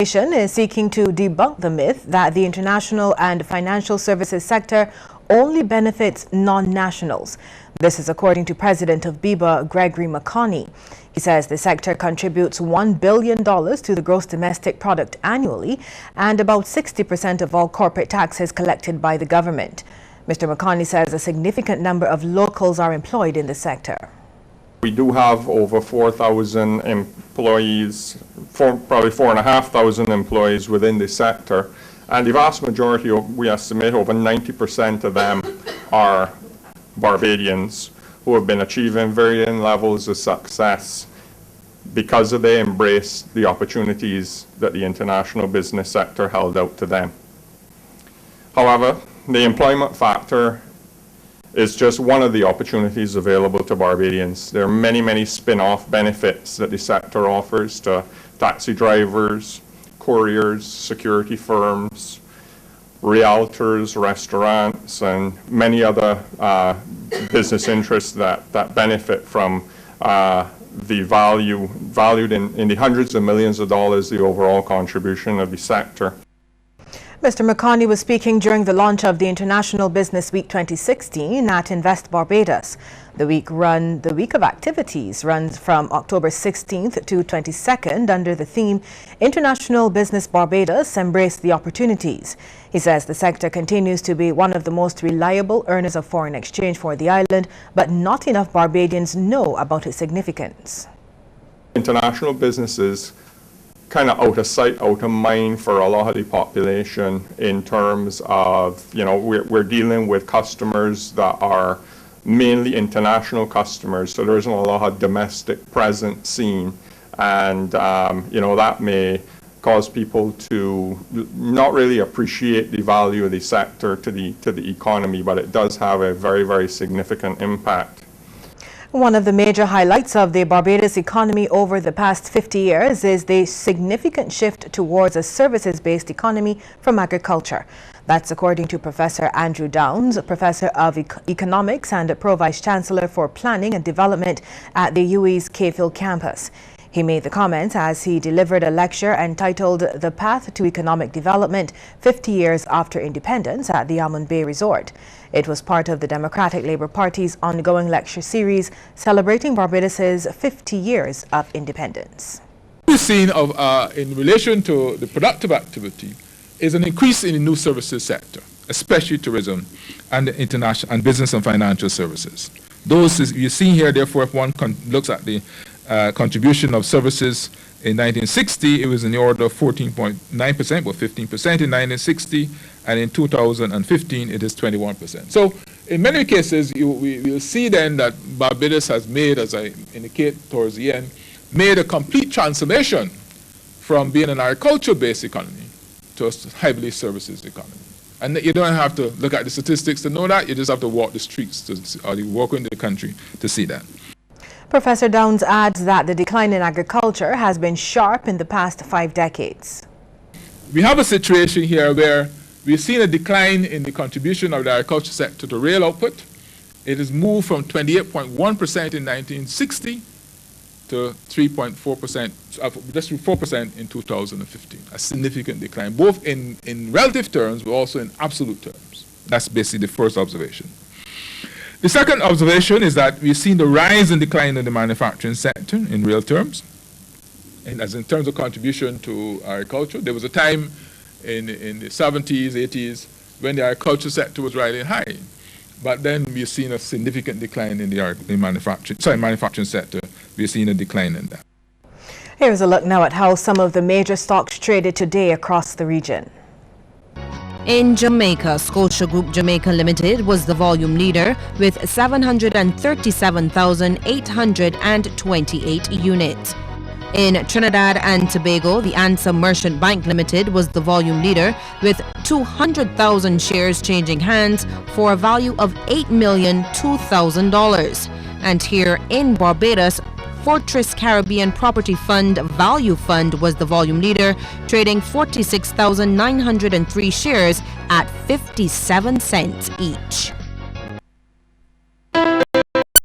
Is seeking to debunk the myth that the international and financial services sector only benefits non-nationals. This is according to President of BIBA, Gregory McConney. He says the sector contributes $1 billion to the gross domestic product annually and about 60% of all corporate taxes collected by the government. Mr. McConney says a significant number of locals are employed in the sector. We do have over 4,000 employees, probably 4,500 employees within the sector, and the vast majority, we estimate over 90% of them are Barbadians who have been achieving varying levels of success because they embraced the opportunities that the international business sector held out to them. However, the employment factor is just one of the opportunities available to Barbadians. There are many, many spin-off benefits that the sector offers to taxi drivers, couriers, security firms, realtors, restaurants, and many other business interests that benefit from the valued in the hundreds of millions of dollars, the overall contribution of the sector. Mr. McConney was speaking during the launch of the International Business Week 2016 at Invest Barbados. The week of activities runs from October 16th to 22nd under the theme International Business Barbados Embrace the Opportunities. He says the sector continues to be one of the most reliable earners of foreign exchange for the island, but not enough Barbadians know about its significance. International businesses kind of out of sight, out of mind for a lot of the population in terms of, we're dealing with customers that are mainly international customers, so there isn't a lot of domestic presence seen, and that may cause people to not really appreciate the value of the sector to the economy, but it does have a very, very significant impact. One of the major highlights of the Barbados economy over the past 50 years is the significant shift towards a services-based economy from agriculture. That's according to Professor Andrew Downs, Professor of Economics and Pro-Vice Chancellor for Planning and Development at the UWI's Cayfield campus. He made the comments as he delivered a lecture entitled The Path to Economic Development 50 Years After Independence at the Almond Bay Resort. It was part of the Democratic Labour Party's ongoing lecture series celebrating Barbados's 50 years of independence. What we've seen in relation to the productive activity is an increase in the new services sector, especially tourism and international and business and financial services. Those you see here, therefore, if one looks at the contribution of services in 1960, it was in the order of 14.9%, or 15% in 1960, and in 2015, it is 21%. So in many cases, we'll see then that Barbados has made, as I indicate towards the end, made a complete transformation from being an agriculture-based economy to a heavily services economy. And you don't have to look at the statistics to know that, you just have to walk the streets or walk into the country to see that. Professor Downs adds that the decline in agriculture has been sharp in the past 5 decades. We have a situation here where we've seen a decline in the contribution of the agriculture sector to real output. It has moved from 28.1% in 1960 to 3.4%, just 4% in 2015. A significant decline, both in relative terms, but also in absolute terms. That's basically the first observation. The second observation is that we've seen the rise and decline in the manufacturing sector in real terms. And as in terms of contribution to agriculture, there was a time in the 70s, 80s, when the agriculture sector was riding high. But then we've seen a significant decline in the manufacturing sector. We've seen a decline in that. Here's a look now at how some of the major stocks traded today across the region. In Jamaica, Scotia Group Jamaica Limited was the volume leader with 737,828 units. In Trinidad and Tobago, the Answer Merchant Bank Limited was the volume leader with 200,000 shares changing hands for a value of $8,002,000. And here in Barbados, Fortress Caribbean Property Fund Value Fund was the volume leader, trading 46,903 shares at 57 cents each.